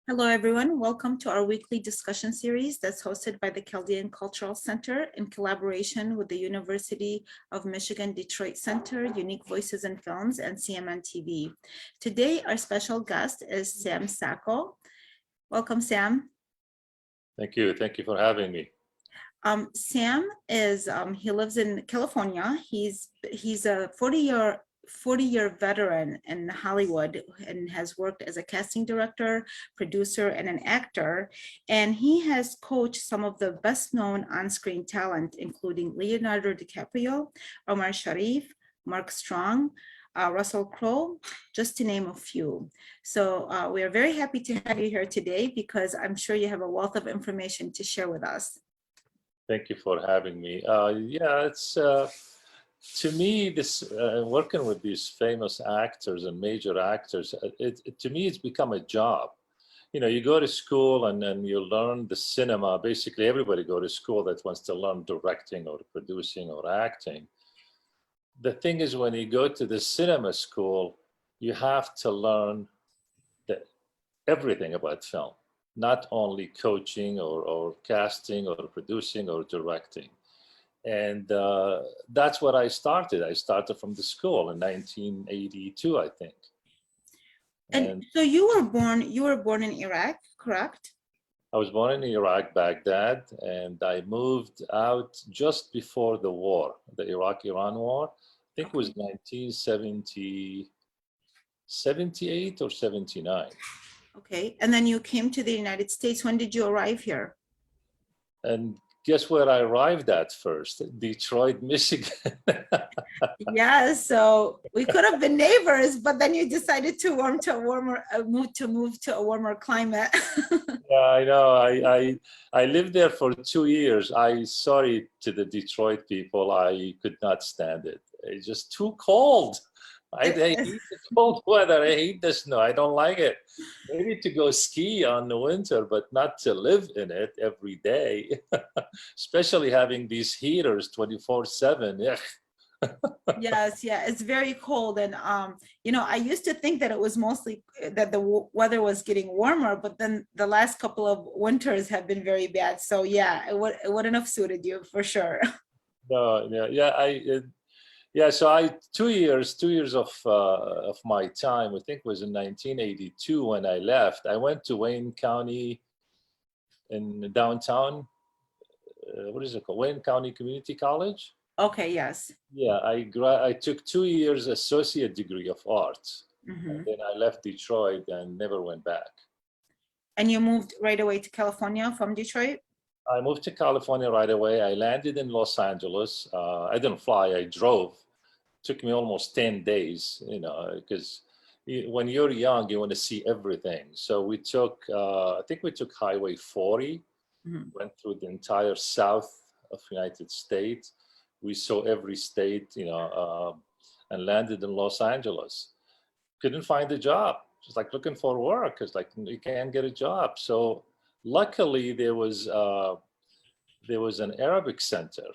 Hello, everyone. Welcome to our weekly discussion series that's hosted by the Chaldean Cultural Center in collaboration with the University of Michigan Detroit Center, Unique Voices in Films, and CMN TV. Today, our special guest is Sam Sako. Welcome, Sam. Thank you. Thank you for having me. Sam is, he lives in California. He's a 40-year veteran in Hollywood and has worked as a casting director, producer, and an actor. And he has coached some of the best known on-screen talent, including Leonardo DiCaprio, Omar Sharif, Mark Strong, Russel Crow, just to name a few. So we are very happy to have you here today because I'm sure you have a wealth of information to share with us. Thank you for having me. Yeah, it's to me, this working with these famous actors and major actors, to me, it's become a job. You know, you go to school and then you learn the cinema. Basically, everybody go to school that wants to learn directing or producing or acting. The thing is, when you go to the cinema school, you have to learn everything about film, not only coaching or casting or producing or directing. And that's what I started. I started from the school in 1982, I think. And so you were born in Iraq, correct? I was born in Iraq, Baghdad, and I moved out just before the war, the Iraq-Iran war. I think it was 1978 or 79. Okay, and then you came to the United States. When did you arrive here? And guess where I arrived at first? Detroit, Michigan. Yeah, so we could have been neighbors, but then you decided to move to a warmer climate. Yeah, I know. I lived there for 2 years. Sorry to the Detroit people, I could not stand it. It's just too cold. I hate the cold weather. I hate the snow. I don't like it. Maybe to go ski on the winter, but not to live in it every day. Especially having these heaters 24/7. Yeah. Yes, yeah, it's very cold. And you know, I used to think that it was mostly that the weather was getting warmer, but then the last couple of winters have been very bad. So yeah, it wouldn't have suited you for sure. No, yeah. So 2 years of my time, I think, was in 1982 when I left. I went to Wayne County in downtown. What is it called? Wayne County Community College. Okay, yes. Yeah, I took 2 years associate degree of arts. And then I left Detroit and never went back. And you moved right away to California from Detroit? I moved to California right away. I landed in Los Angeles. I didn't fly, I drove. It took me almost 10 days, you know, because when you're young, you want to see everything. So we took, I think we took Highway 40, went through the entire south of the United States. We saw every state, you know, and landed in Los Angeles. Couldn't find a job. Just like looking for work. It's like you can't get a job. So luckily there was an Arabic center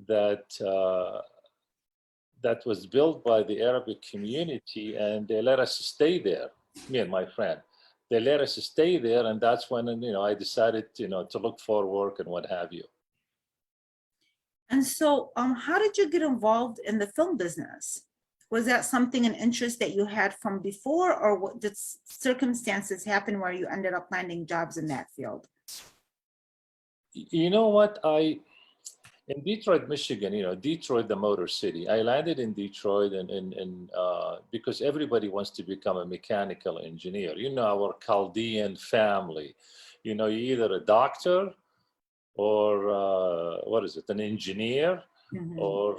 that that was built by the Arabic community, and they let us stay there. Me and my friend. They let us stay there, and that's when, you know, I decided, you know, to look for work and what have you. And so, how did you get involved in the film business? Was that something, an interest that you had from before, or what did circumstances happen where you ended up landing jobs in that field? You know what? In Detroit, Michigan, you know, Detroit, the Motor City. I landed in Detroit because everybody wants to become a mechanical engineer. You know, our Chaldean family. You know, you're either a doctor or what is it, an engineer, or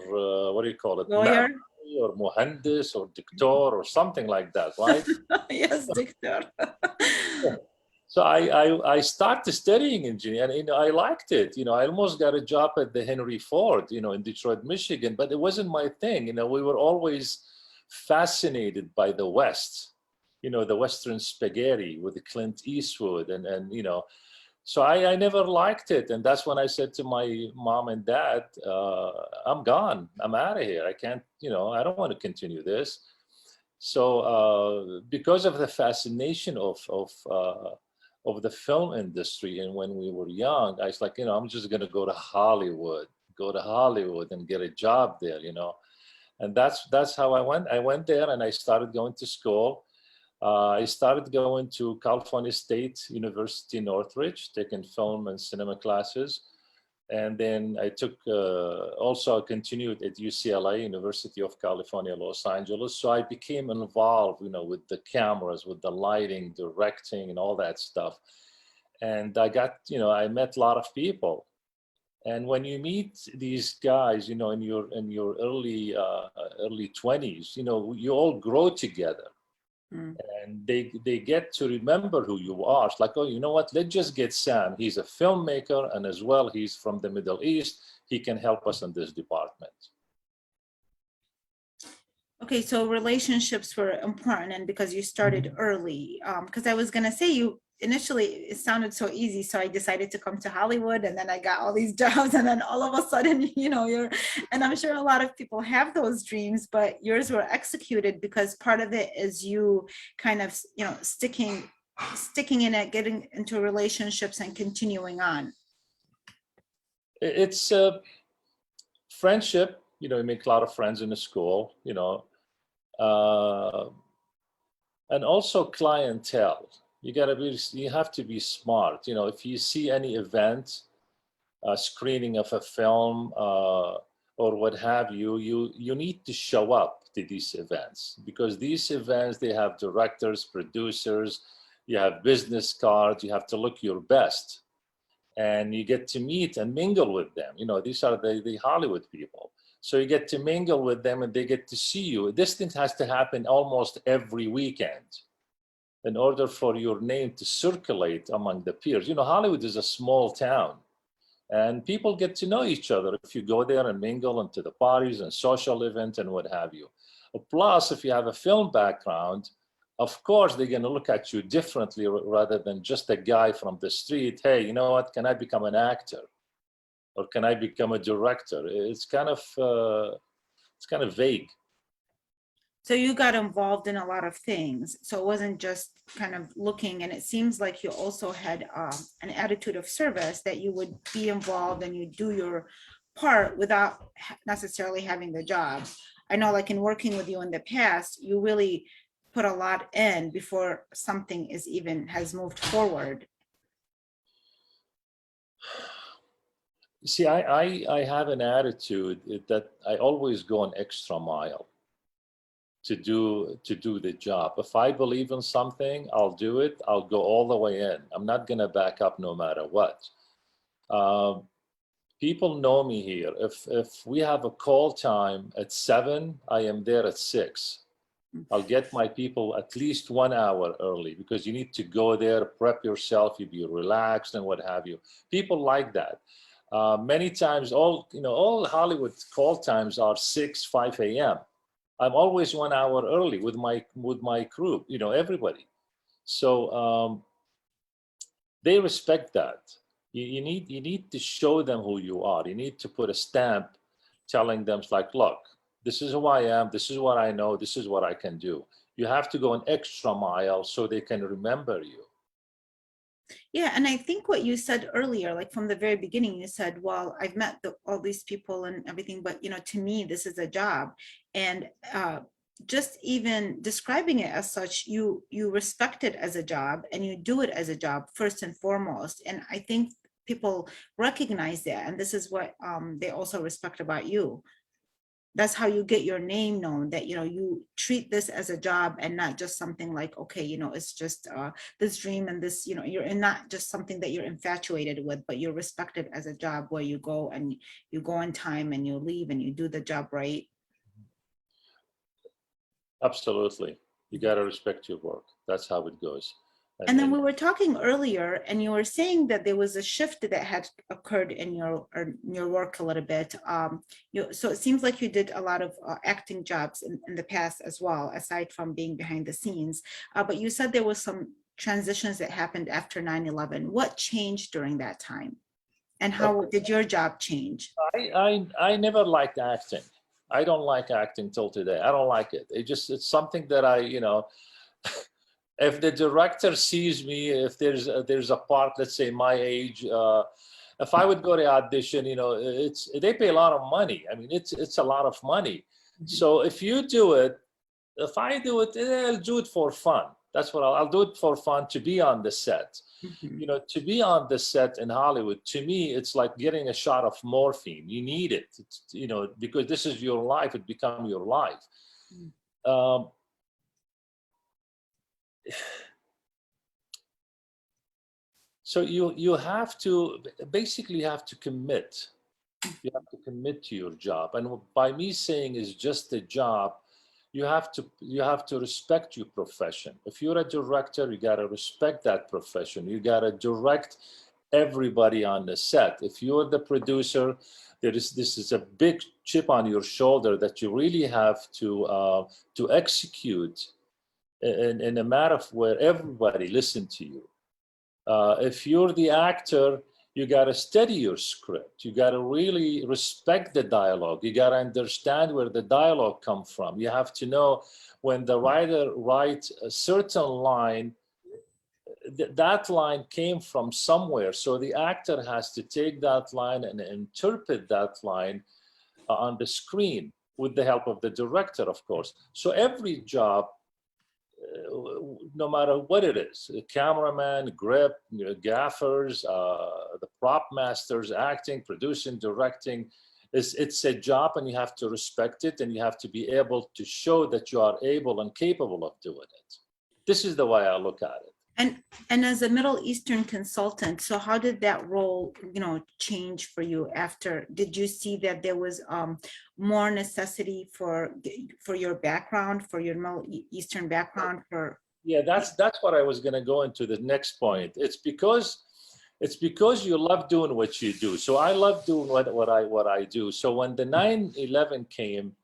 what do you call it? Lawyer? Or muhandis or doctor or something like that, right? Yes, doctor. So I started studying engineering, and, you know, I liked it. You know, I almost got a job at the Henry Ford, you know, in Detroit, Michigan, but it wasn't my thing. You know, we were always fascinated by the West, you know, the Western spaghetti with the Clint Eastwood, and you know, so I never liked it. And that's when I said to my mom and dad, I'm gone. I'm out of here. I can't, you know, I don't want to continue this. So because of the fascination of the film industry, and when we were young, I was like, I'm just going to go to Hollywood and get a job there, and that's how I went. I went there and I started going to school. I started going to California State University, Northridge, taking film and cinema classes. And then I took, also I continued at UCLA, University of California, Los Angeles. So I became involved, with the cameras, with the lighting, directing, and all that stuff. And I got, I met a lot of people. And when you meet these guys, in your early 20s, you all grow together. Mm. And they get to remember who you are. It's like, oh, you know what? Let's just get Sam. He's a filmmaker, and as well, he's from the Middle East. He can help us in this department. Okay, so relationships were important, and because you started early, because I was gonna say you initially it sounded so easy, so I decided to come to Hollywood, and then I got all these jobs, and then all of a sudden, and I'm sure a lot of people have those dreams, but yours were executed because part of it is you kind of, sticking in it, getting into relationships and continuing on. It's friendship. You make a lot of friends in the school. And also clientele. You have to be smart. If you see any event, screening of a film, or what have you, you need to show up to these events, because these events, they have directors, producers, you have business cards, you have to look your best, and you get to meet and mingle with them. These are the Hollywood people. So you get to mingle with them and they get to see you. This thing has to happen almost every weekend in order for your name to circulate among the peers. Hollywood is a small town, and people get to know each other if you go there and mingle into the parties and social events and what have you. Plus, if you have a film background, of course, they're going to look at you differently rather than just a guy from the street. Hey, you know what? Can I become an actor? Or can I become a director? It's kind of vague. So you got involved in a lot of things. So it wasn't just kind of looking, and it seems like you also had an attitude of service, that you would be involved and you do your part without necessarily having the job. I know, like in working with you in the past, you really put a lot in before something has moved forward. See, I have an attitude that I always go an extra mile to do the job. If I believe in something, I'll do it. I'll go all the way in. I'm not going to back up no matter what. People know me here. If we have a call time at 7, I am there at 6. I'll get my people at least 1 hour early, because you need to go there, prep yourself, you be relaxed and what have you. People like that. Many times, all Hollywood call times are 6, 5 a.m. I'm always 1 hour early with my crew, everybody. So they respect that. You need to show them who you are. You need to put a stamp telling them, like, look, this is who I am, this is what I know, this is what I can do. You have to go an extra mile so they can remember you. Yeah, and I think what you said earlier, like from the very beginning, you said, well, I've met all these people and everything, but to me, this is a job. And just even describing it as such, you respect it as a job, and you do it as a job first and foremost. And I think people recognize that, and this is what they also respect about you. That's how you get your name known, that you treat this as a job and not just something like, okay, it's just this dream, and this, you're not just something that you're infatuated with, but you're respected as a job, where you go and you go on time and you leave and you do the job right. Absolutely. You got to respect your work. That's how it goes. And then we were talking earlier, and you were saying that there was a shift that had occurred in your work a little bit. So it seems like you did a lot of acting jobs in the past as well, aside from being behind the scenes. But you said there was some transitions that happened after 9/11. What changed during that time? And how did your job change? I never liked acting. I don't like acting till today. I don't like it. It's something that I, if the director sees me, if there's a part, let's say my age, if I would go to audition, they pay a lot of money. I mean, it's a lot of money. So if you do it, if I do it, I'll do it for fun. That's what I'll do it for fun, to be on the set. To be on the set in Hollywood, to me, it's like getting a shot of morphine. You need it, because this is your life. It becomes your life. So you have to basically have to commit. You have to commit to your job. And by me saying it's just a job, you have to respect your profession. If you're a director, you got to respect that profession. You got to direct everybody on the set. If you're the producer, this is a big chip on your shoulder that you really have to execute in a matter of where everybody listen to you. If you're the actor, you got to study your script. You got to really respect the dialogue. You got to understand where the dialogue comes from. You have to know when the writer writes a certain line, that line came from somewhere. So the actor has to take that line and interpret that line on the screen with the help of the director, of course. So every job, no matter what it is, the cameraman, grip, gaffers, the prop masters, acting, producing, directing, it's a job, and you have to respect it, and you have to be able to show that you are able and capable of doing it. This is the way I look at it. And as a Middle Eastern consultant, so how did that role, change for you after? Did you see that there was more necessity for your background, for your Middle Eastern background? Yeah, that's what I was going to go into the next point. It's because you love doing what you do. So I love doing what I do. So when the 9/11 came,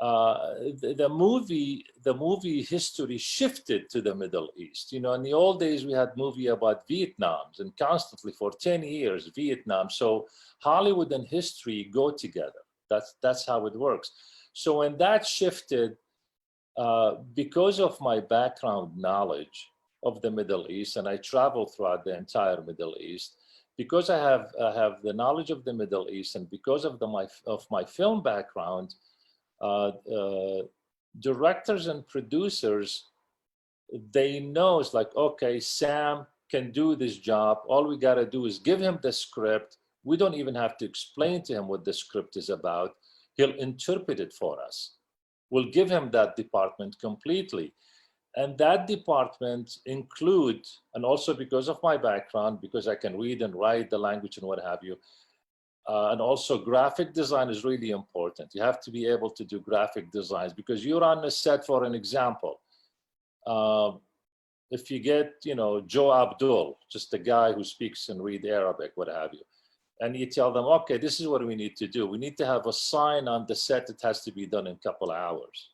the movie history shifted to the Middle East. In the old days, we had movie about Vietnam, and constantly for 10 years, Vietnam. So Hollywood and history go together. That's how it works. So when that shifted, because of my background knowledge of the Middle East, and I traveled throughout the entire Middle East, because I have the knowledge of the Middle East, and because of my film background, directors and producers, they know it's like, okay, Sam can do this job. All we got to do is give him the script. We don't even have to explain to him what the script is about. He'll interpret it for us. We'll give him that department completely. And that department include, and also because of my background, because I can read and write the language and what have you, and also graphic design is really important. You have to be able to do graphic designs, because you're on the set, for an example. If you get, Joe Abdul, just a guy who speaks and read Arabic, what have you, and you tell them, okay, this is what we need to do. We need to have a sign on the set that has to be done in a couple of hours.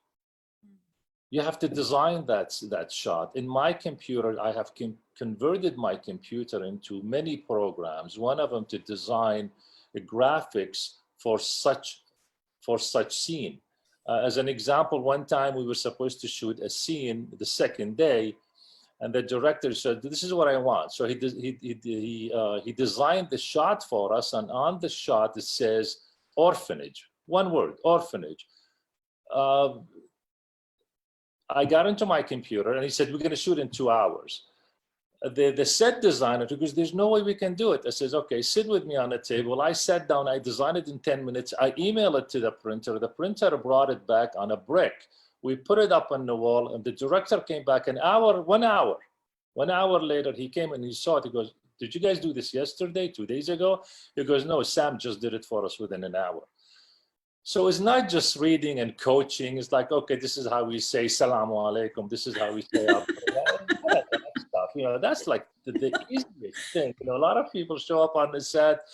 You have to design that shot. In my computer, I have converted my computer into many programs, one of them to design the graphics for such scene. As an example, one time we were supposed to shoot a scene the second day, and the director said, "This is what I want." So he designed the shot for us, and on the shot it says orphanage, one word, orphanage. I got into my computer, and he said, "We're going to shoot in 2 hours." The set designer, because there's no way we can do it. I says, okay, sit with me on the table. I sat down, I designed it in 10 minutes. I emailed it to the printer. The printer brought it back on a brick. We put it up on the wall, and the director came back 1 hour. 1 hour later, he came and he saw it. He goes, "Did you guys do this yesterday, 2 days ago?" He goes, "No, Sam just did it for us within an hour." So it's not just reading and coaching. It's like, okay, this is how we say Salamu Alaikum. This is how we say stuff. That's like the easiest thing. A lot of people show up on the set,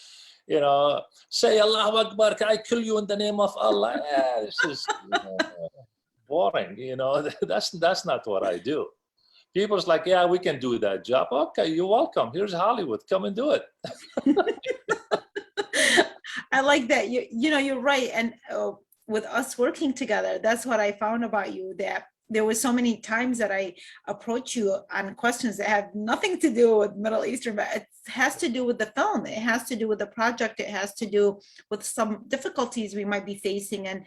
say Allahu Akbar, I kill you in the name of Allah. Yeah, this is boring. That's not what I do. People's like, yeah, we can do that job. Okay, you're welcome. Here's Hollywood. Come and do it. I like that. You're right. And with us working together, that's what I found about you, that there were so many times that I approach you on questions that have nothing to do with Middle Eastern, but it has to do with the film. It has to do with the project. It has to do with some difficulties we might be facing. And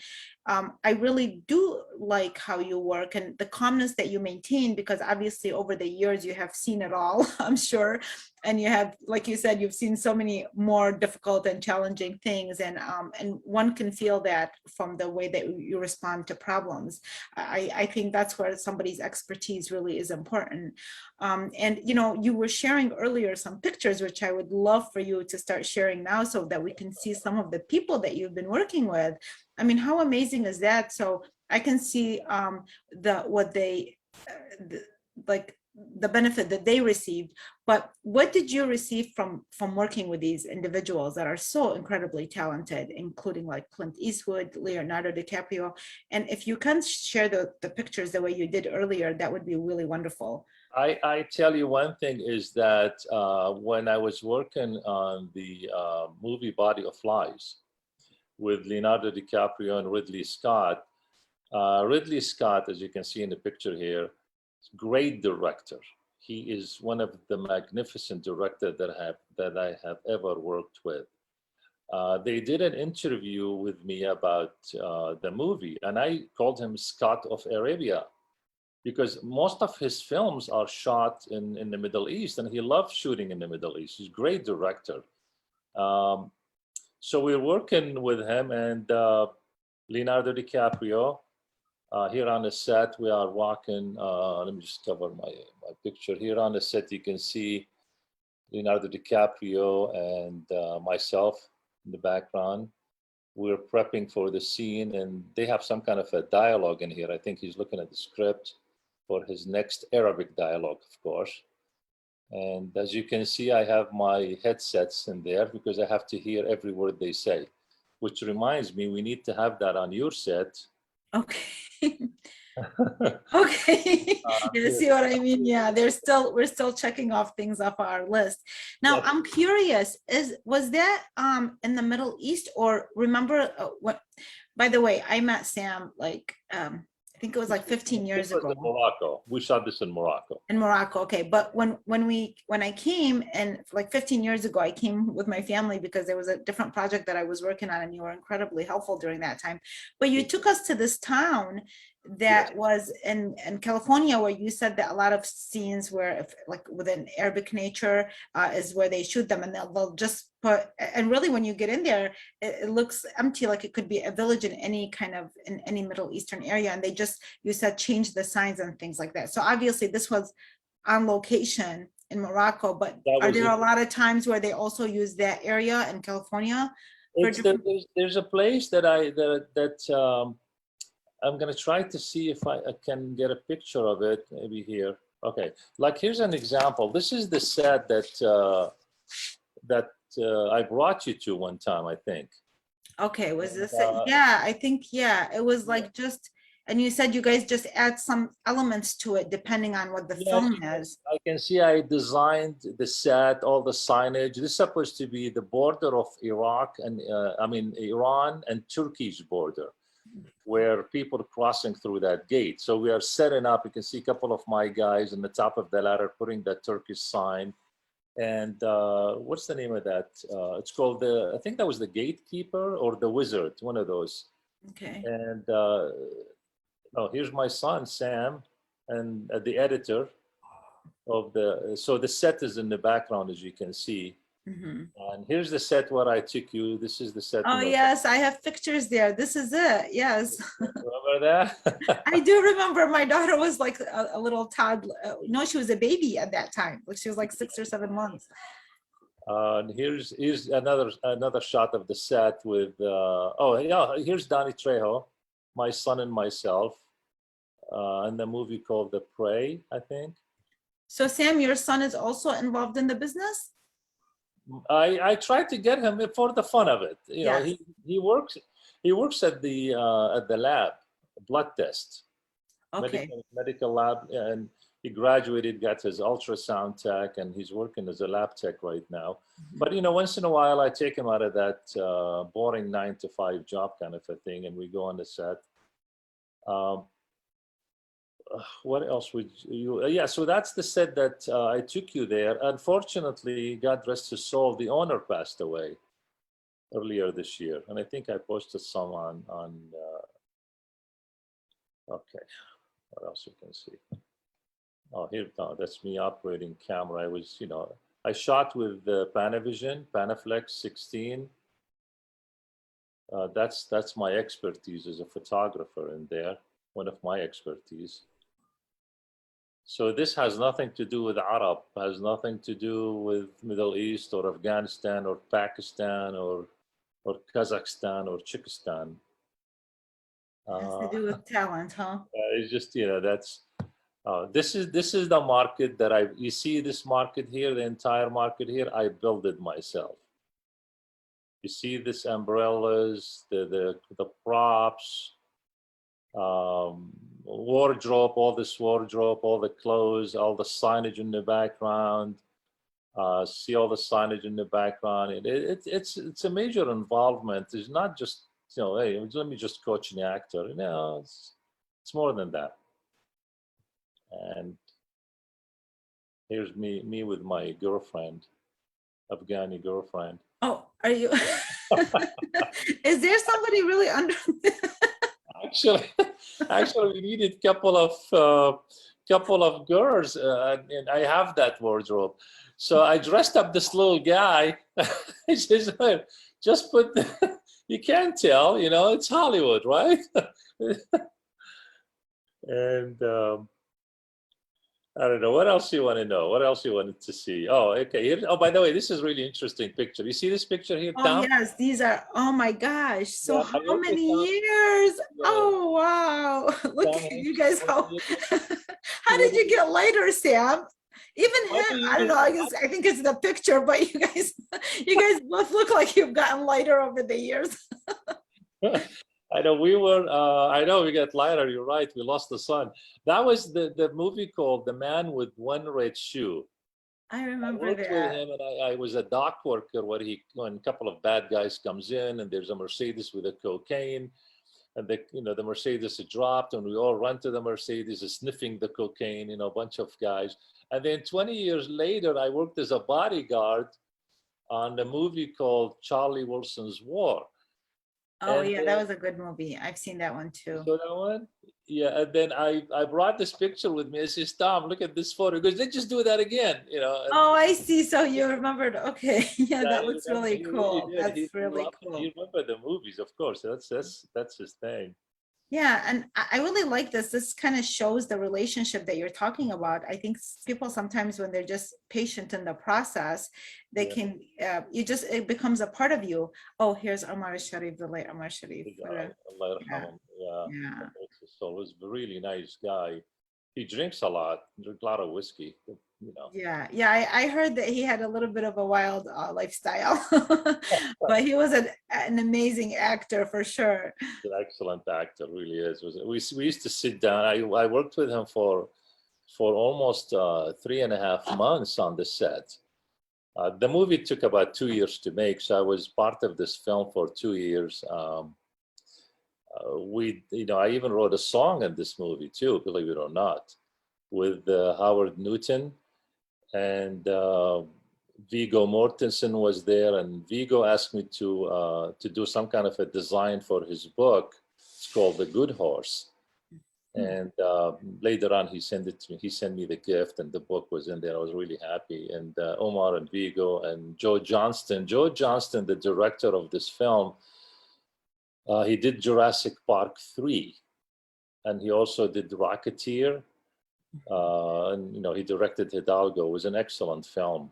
I really do like how you work and the calmness that you maintain, because obviously over the years you have seen it all, I'm sure. And you have, like you said, you've seen so many more difficult and challenging things. And one can feel that from the way that you respond to problems. I think that's where somebody's expertise really is important. And, you know, you were sharing earlier some pictures, which I would love for you to start sharing now so that we can see some of the people that you've been working with. I mean, how amazing is that? So I can see like the benefit that they received, but what did you receive from working with these individuals that are so incredibly talented, including like Clint Eastwood, Leonardo DiCaprio? And if you can share the pictures the way you did earlier, that would be really wonderful. I tell you one thing is that when I was working on the movie Body of Lies with Leonardo DiCaprio and Ridley Scott, Ridley Scott, as you can see in the picture here, great director. He is one of the magnificent directors that I have ever worked with. They did an interview with me about the movie, and I called him Scott of Arabia because most of his films are shot in the Middle East, and he loves shooting in the Middle East. He's a great director. So we're working with him and Leonardo DiCaprio. Here on the set, we are walking. Let me just cover my picture. Here on the set, you can see Leonardo DiCaprio and myself in the background. We're prepping for the scene, and they have some kind of a dialogue in here. I think he's looking at the script for his next Arabic dialogue, of course. And as you can see, I have my headsets in there because I have to hear every word they say, which reminds me, we need to have that on your set. Okay. Okay. You see what I mean? Yeah, we're still checking off things off our list. Now, Yes. I'm curious, was that in the Middle East, or remember what, by the way, I met Sam like I think it was like 15 years This was ago. in Morocco. We shot this in Morocco. In Morocco, okay. But when I came, and like 15 years ago, I came with my family because there was a different project that I was working on, and you were incredibly helpful during that time. But you took us to this town that Yes. was in California, where you said that a lot of scenes were like with an Arabic nature is where they shoot them, and they'll just put, and really when you get in there, it looks empty, like it could be a village in any Middle Eastern area, and they just, you said, change the signs and things like that. So obviously this was on location in Morocco, but are there a lot of times where they also use that area in California for different? There's a place that I'm gonna try to see if I can get a picture of it, maybe here. Okay, like here's an example. This is the set that I brought you to one time, I think. Okay, was this it? Yeah, I think, yeah, it was like just, and you said you guys just add some elements to it depending on what the film is. I can see I designed the set, all the signage. This is supposed to be the border of Iraq and Iran and Turkey's border, where people are crossing through that gate. So we are setting up. You can see a couple of my guys on the top of the ladder putting that Turkish sign. And what's the name of that? It's called I think that was the gatekeeper or the wizard, one of those. Okay. And here's my son, Sam, and the editor of so the set is in the background, as you can see. Mm-hmm. And here's the set where I took you. This is the set. Oh, yes, I have pictures there. This is it. Yes. Remember that? I do remember my daughter was like a little toddler. No, she was a baby at that time. Like she was like 6 or 7 months. And here's another shot of the set with here's Danny Trejo, my son and myself, in the movie called The Prey, I think. So Sam, your son is also involved in the business? I tried to get him for the fun of it. You know, he works at the lab, blood test, Okay. medical lab, and he graduated, got his ultrasound tech, and he's working as a lab tech right now. But once in a while, I take him out of that boring 9-to-5 job kind of a thing, and we go on the set. What else would you? Yeah, so that's the set that I took you there. Unfortunately, God rest his soul, the owner passed away earlier this year, and I think I posted some on. Okay, what else you can see? Oh, here, no, that's me operating camera. I was, I shot with the Panavision, Panaflex 16. That's my expertise as a photographer in there. One of my expertise. So this has nothing to do with Arab, has nothing to do with Middle East or Afghanistan or Pakistan or Kazakhstan or Chikistan. It has to do with talent, huh? It's just, that's, this is the market that you see this market here, the entire market here, I built it myself. You see this umbrellas, the props, wardrobe, all this wardrobe, all the clothes, all the signage in the background. See all the signage in the background. It's a major involvement. It's not just hey, let me just coach an actor. It's more than that. And here's me with my girlfriend, Afghani girlfriend. Oh, are you? Is there somebody really under? Actually, we needed couple of girls, and I have that wardrobe. So I dressed up this little guy. He says, just put. You can't tell, it's Hollywood, right? And I don't know. What else you want to know? What else you wanted to see? Oh, okay. Here, oh, by the way, this is really interesting picture. You see this picture here, Tom? Oh, yes. These are, oh my gosh. So Yeah, how many years? Yeah. Oh, wow. Look Tom, at you guys. How did you get lighter, Sam? Even him, I don't know. I think it's the picture, but you guys both look like you've gotten lighter over the years. I know we were. I know we got lighter. You're right. We lost the sun. That was the movie called "The Man with One Red Shoe." I remember I worked that. with him, and I was a dock worker. When a couple of bad guys comes in, and there's a Mercedes with a cocaine, and the Mercedes is dropped, and we all run to the Mercedes, sniffing the cocaine. A bunch of guys. And then 20 years later, I worked as a bodyguard on a movie called Charlie Wilson's War. Oh, and yeah, that was a good movie. I've seen that one too. So that one? Yeah, and then I brought this picture with me. I says, Tom, look at this photo. Because they just do that again, Oh, I see. So you remembered. Okay. Yeah, that looks really cool. That's really cool. You remember the movies, of course. That's his thing. Yeah, and I really like this. This kind of shows the relationship that you're talking about. I think people sometimes, when they're just patient in the process, they can, it becomes a part of you. Oh, here's Omar Sharif, the late Omar Sharif. Yeah. So he's a really nice guy. He drinks a lot of whiskey. Yeah. I heard that he had a little bit of a wild lifestyle, but he was an amazing actor for sure. He's an excellent actor, really is. We used to sit down. I worked with him for almost 3.5 months on the set. The movie took about 2 years to make, so I was part of this film for 2 years. I even wrote a song in this movie too, believe it or not, with Howard Newton, and Viggo Mortensen was there, and Viggo asked me to do some kind of a design for his book. It's called The Good Horse. And later on, he sent it to me. He sent me the gift, and the book was in there. I was really happy. And Omar and Viggo and Joe Johnston, the director of this film, he did Jurassic Park 3, and he also did Rocketeer. And he directed Hidalgo. It was an excellent film.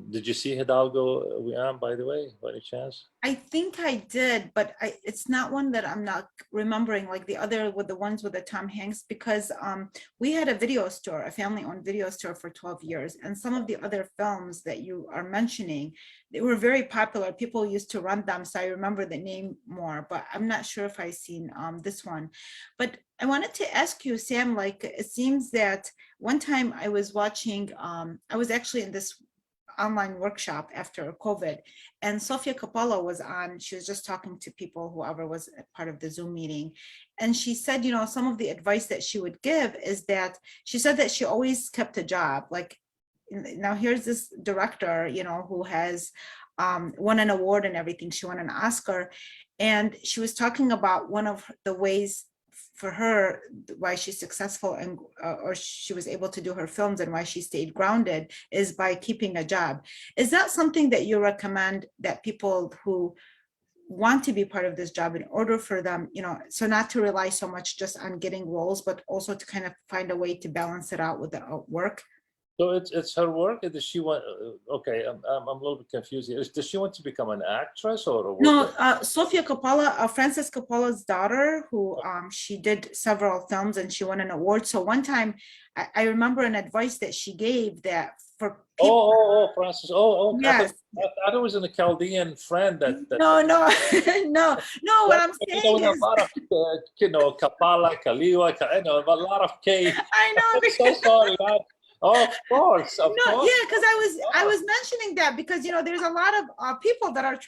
Did you see Hidalgo, by the way, by any chance? I think I did, but it's not one that I'm not remembering like the other with the ones with the Tom Hanks, because we had a video store, a family-owned video store for 12 years. And some of the other films that you are mentioning, they were very popular. People used to rent them. So I remember the name more, but I'm not sure if I've seen this one. But I wanted to ask you, Sam, like it seems that one time I was watching, I was actually in this online workshop after COVID, and Sofia Coppola was on. She was just talking to people, whoever was a part of the Zoom meeting, and she said, you know, some of the advice that she would give is that she said that she always kept a job. Like now here's this director, you know, who has won an award and everything. She won an Oscar, and she was talking about one of the ways for her why she's successful and or she was able to do her films and why she stayed grounded is by keeping a job. Is that something that you recommend that people who want to be part of this job, in order for them, you know, so not to rely so much just on getting roles, but also to kind of find a way to balance it out with the work? So it's her work. Does she want? Okay, I'm a little bit confused here. Does she want to become an actress or No, Sofia Coppola, Francis Coppola's daughter, who she did several films and she won an award. So one time, I remember an advice that she gave that for people. Francis. Oh, Yes. I thought it was a Chaldean friend that. No, no, no. What I'm saying A is, lot of Kapala, Kaliwa, a lot of K. I know. I'm so sorry. Of course, of No, course. yeah, because I was mentioning that because, you know, there's a lot of people that are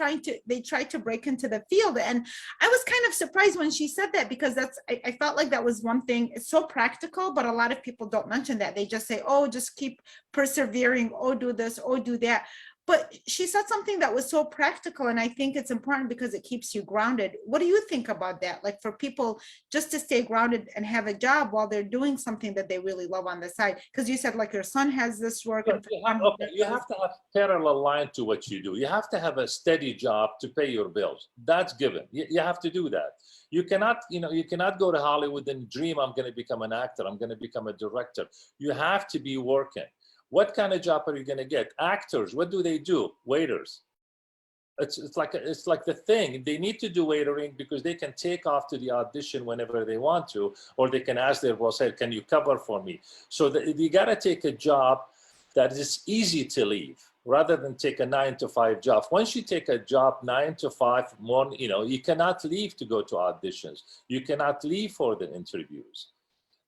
they try to break into the field, and I was kind of surprised when she said that, because I felt like that was one thing. It's so practical, but a lot of people don't mention that. They just say, oh, just keep persevering, oh, do this, oh, do that. But she said something that was so practical, and I think it's important because it keeps you grounded. What do you think about that? Like for people just to stay grounded and have a job while they're doing something that they really love on the side? Because you said like your son has this work. And you have to have parallel line to what you do. You have to have a steady job to pay your bills. That's given. You have to do that. You cannot, you cannot go to Hollywood and dream, I'm going to become an actor, I'm going to become a director. You have to be working. What kind of job are you going to get? Actors, what do they do? Waiters. It's like the thing. They need to do waitering because they can take off to the audition whenever they want to, or they can ask their boss, hey, can you cover for me? So you got to take a job that is easy to leave rather than take a 9-to-5 job. Once you take a job 9 to 5, you cannot leave to go to auditions. You cannot leave for the interviews.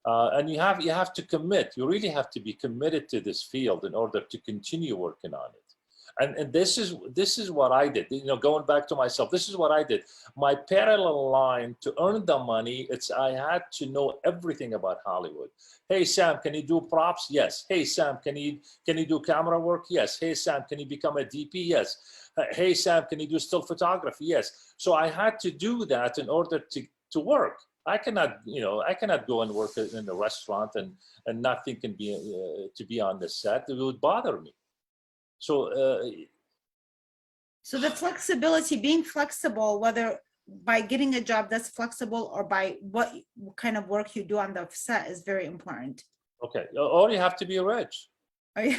And you have to commit. You really have to be committed to this field in order to continue working on it. And this is what I did. Going back to myself, this is what I did. My parallel line to earn the money, I had to know everything about Hollywood. Hey Sam, can you do props? Yes. Hey Sam, can you do camera work? Yes. Hey Sam, can you become a DP? Yes. Hey Sam, can you do still photography? Yes. So I had to do that in order to work. I cannot go and work in a restaurant and not thinking to be on the set. It would bother me. So the flexibility, being flexible, whether by getting a job that's flexible or by what kind of work you do on the set, is very important. Okay, or you have to be rich. You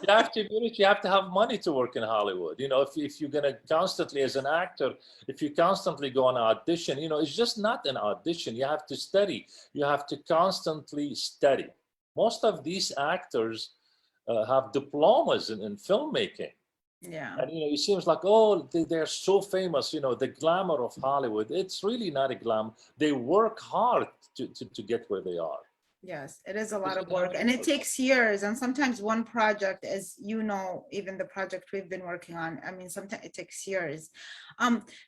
have to be rich. You have to have money to work in Hollywood. If you're gonna constantly, as an actor, if you constantly go on audition, it's just not an audition. You have to study. You have to constantly study. Most of these actors have diplomas in filmmaking. Yeah. And it seems like, oh, they're so famous. The glamour of Hollywood. It's really not a glamour. They work hard to get where they are. Yes, it is a lot of work, and it takes years. And sometimes one project, as even the project we've been working on, I mean, sometimes it takes years.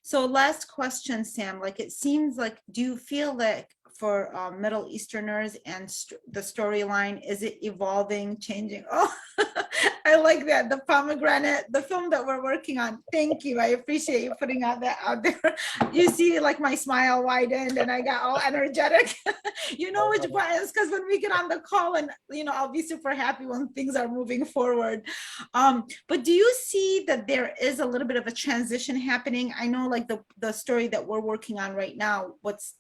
So last question, Sam, like it seems like, do you feel like for Middle Easterners and the storyline, is it evolving, changing? Oh, I like that. The pomegranate, the film that we're working on. Thank you. I appreciate you putting that out there. You see like my smile widened and I got all energetic. Which buttons, because when we get on the call and I'll be super happy when things are moving forward. But do you see that there is a little bit of a transition happening? I know like the story that we're working on right now, what's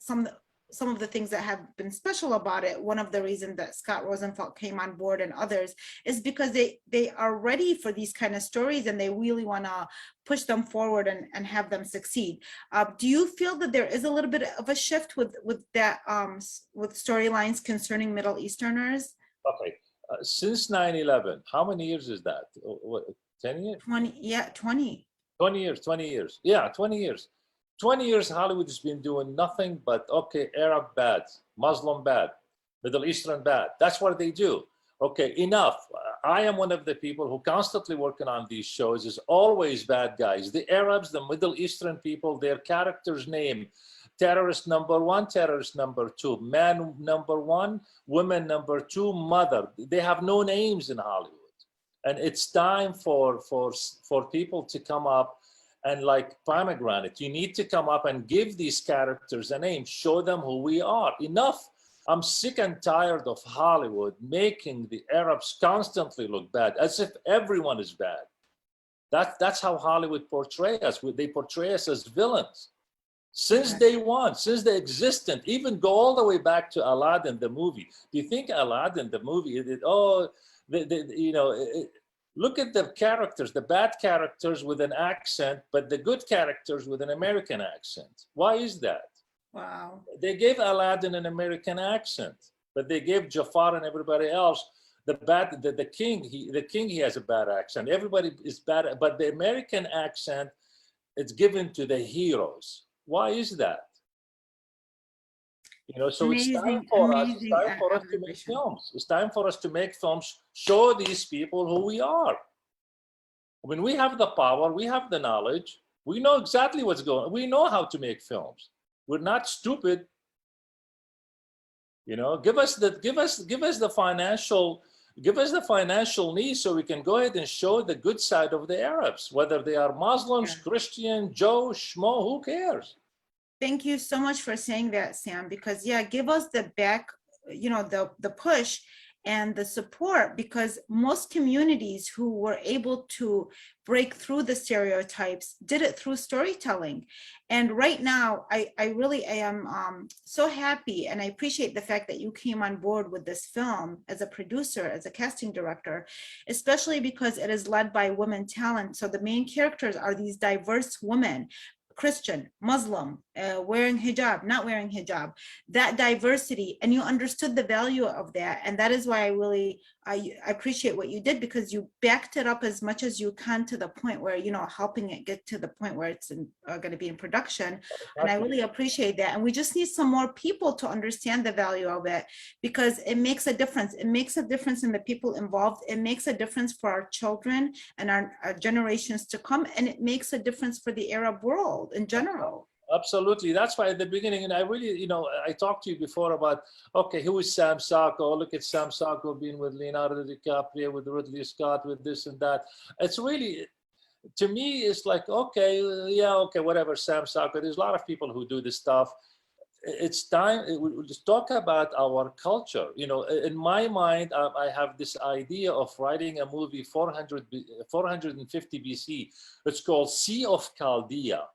some of the things that have been special about it, one of the reasons that Scott Rosenfeld came on board and others is because they are ready for these kind of stories and they really want to push them forward and have them succeed. Do you feel that there is a little bit of a shift with that with storylines concerning Middle Easterners? Okay, since 9/11, how many years is that? What, 10 years? 20, yeah, 20. 20 years, 20 years. Yeah, 20 years. 20 years Hollywood has been doing nothing but, okay, Arab bad, Muslim bad, Middle Eastern bad. That's what they do. Okay, enough. I am one of the people who constantly working on these shows is always bad guys. The Arabs, the Middle Eastern people, their characters name, terrorist number one, terrorist number two, man number one, woman number two, mother. They have no names in Hollywood. And it's time for people to come up and like pomegranate, you need to come up and give these characters a name, show them who we are. Enough. I'm sick and tired of Hollywood making the Arabs constantly look bad, as if everyone is bad. That's how Hollywood portrays us. They portray us as villains. Since day one, since the existence, even go all the way back to Aladdin, the movie. Do you think Aladdin, the movie, look at the characters, the bad characters with an accent, but the good characters with an American accent. Why is that? Wow. They gave Aladdin an American accent, but they gave Jafar and everybody else the king. He has a bad accent. Everybody is bad, but the American accent is given to the heroes. Why is that? So it's time for us to make films. It's time for us to make films, show these people who we are. When we have the power, we have the knowledge, we know exactly what's going on. We know how to make films. We're not stupid. Give us the financial needs so we can go ahead and show the good side of the Arabs, whether they are Muslims, Christian, Joe, Schmo, who cares? Thank you so much for saying that, Sam, because give us the back, the push and the support, because most communities who were able to break through the stereotypes did it through storytelling. And right now, I am so happy, and I appreciate the fact that you came on board with this film as a producer, as a casting director, especially because it is led by women talent. So the main characters are these diverse women, Christian, Muslim, wearing hijab, not wearing hijab, that diversity, and you understood the value of that. And that is why I appreciate what you did, because you backed it up as much as you can to the point where, helping it get to the point where it's going to be in production. And I really appreciate that. And we just need some more people to understand the value of it, because it makes a difference. It makes a difference in the people involved. It makes a difference for our children and our generations to come. And it makes a difference for the Arab world in general. Absolutely. That's why at the beginning, and I really, I talked to you before about, okay, who is Sam Sako? Look at Sam Sako being with Leonardo DiCaprio, with Ridley Scott, with this and that. It's really, to me, it's like, okay, whatever, Sam Sako. There's a lot of people who do this stuff. It's time, we'll just talk about our culture. In my mind, I have this idea of writing a movie 450 BC. It's called Sea of Chaldea.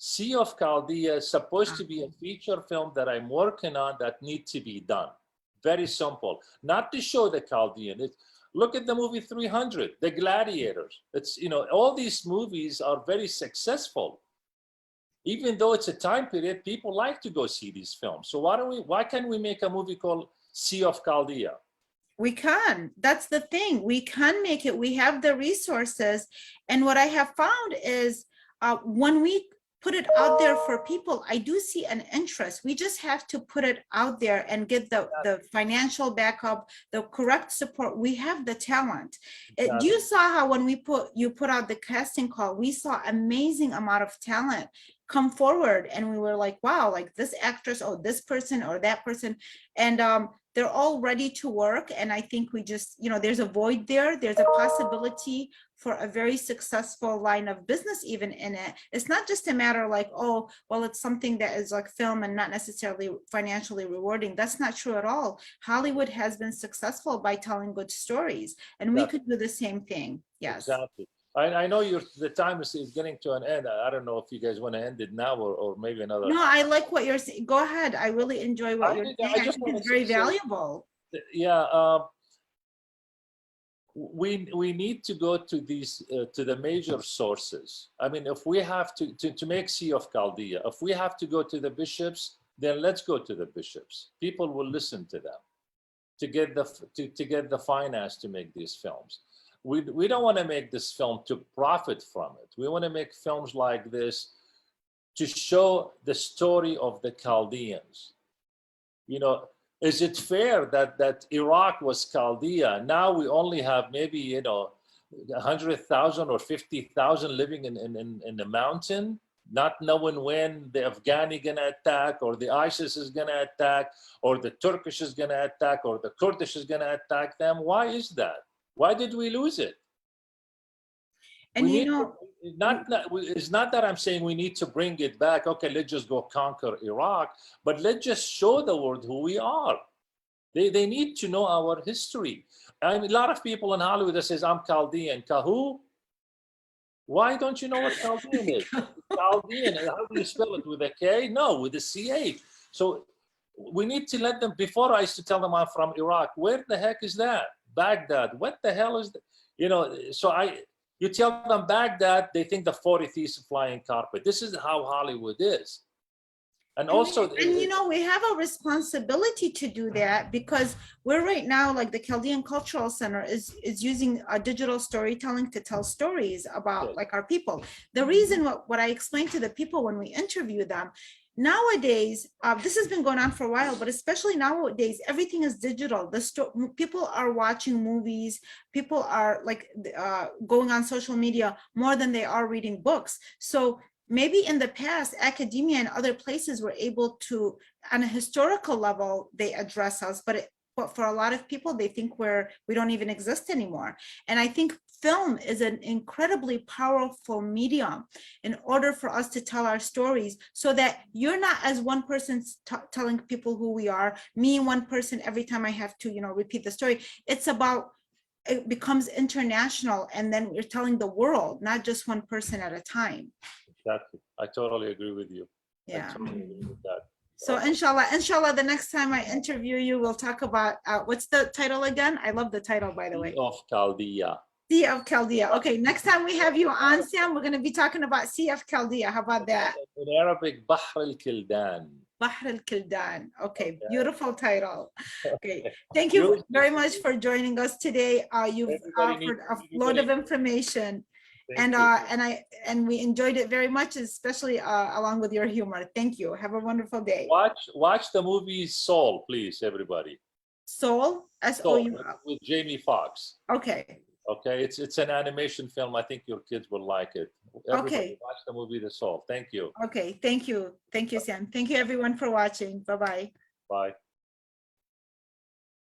Sea of Chaldea is supposed to be a feature film that I'm working on that needs to be done. Very simple. Not to show the Chaldean. Look at the movie 300, The Gladiators. It's, all these movies are very successful. Even though it's a time period, people like to go see these films. So why can't we make a movie called Sea of Chaldea? We can. That's the thing. We can make it. We have the resources. And what I have found is when we put it out there for people, I do see an interest. We just have to put it out there and get the financial backup, the correct support. We have the talent. You saw how when you put out the casting call, we saw amazing amount of talent come forward, and we were like, wow, like this actress, or this person, or that person, and they're all ready to work. And I think we just, there's a void there. There's a possibility for a very successful line of business even in it. It's not just a matter like, oh, well, it's something that is like film and not necessarily financially rewarding. That's not true at all. Hollywood has been successful by telling good stories, and we could do the same thing. Yes. Exactly. I know the time is getting to an end. I don't know if you guys want to end it now or maybe another. No, I like what you're saying. Go ahead. I really enjoy what you're saying. I just think want it's to very say, valuable. yeah, we need to go to these to the major sources. I mean, if we have to make Sea of Chaldea, if we have to go to the bishops, then let's go to the bishops. People will listen to them to get the finance to make these films. We don't want to make this film to profit from it. We want to make films like this to show the story of the Chaldeans. You know, is it fair that Iraq was Chaldea? Now we only have maybe 100,000 or 50,000 living in the mountain, not knowing when the Afghani gonna attack, or the ISIS is gonna attack, or the Turkish is gonna attack, or the Kurdish is gonna attack them. Why is that? Why did we lose it? And we you need know, it's not that I'm saying we need to bring it back. Okay, let's just go conquer Iraq, but let's just show the world who we are. They need to know our history. I mean, a lot of people in Hollywood that says I'm Chaldean. Who? Why don't you know what Chaldean is? Chaldean, how do you spell it? With a K? No, with a CH. So we need to let them, before I used to tell them I'm from Iraq. Where the heck is that? Baghdad. What the hell is that? You tell them Baghdad, they think the 40th is flying carpet. This is how Hollywood is. And also, we have a responsibility to do that, because we're right now, like the Chaldean Cultural Center is using a digital storytelling to tell stories about like our people. The reason what I explained to the people when we interview them, nowadays, this has been going on for a while, but especially nowadays, everything is digital. People are watching movies, people are like going on social media more than they are reading books. So maybe in the past, academia and other places were able to, on a historical level, they address us, but for a lot of people, they think we don't even exist anymore. And I think film is an incredibly powerful medium in order for us to tell our stories, so that you're not as one person telling people who we are, me one person every time I have to, repeat the story. It's about, it becomes international, and then we're telling the world, not just one person at a time. Exactly. I totally agree with you. Yeah. I totally agree with that. So inshallah, the next time I interview you, we'll talk about, what's the title again? I love the title, by the way. Sea of Chaldea. Sea of Chaldea. Okay, next time we have you on, Sam, we're going to be talking about Sea of Chaldea. How about that? In Arabic, Bahr al-Kildan. Bahr al-Kildan. Okay, beautiful title. Okay, thank you very much for joining us today. You've offered a load of information. And we enjoyed it very much, especially along with your humor. Thank you. Have a wonderful day. Watch the movie Soul, please, everybody. Soul, S-O-U. With Jamie Foxx. Okay. Okay, it's an animation film. I think your kids will like it. Everybody watch the movie The Soul. Thank you. Okay, thank you. Thank you, Sam. Thank you everyone for watching. Bye-bye. Bye.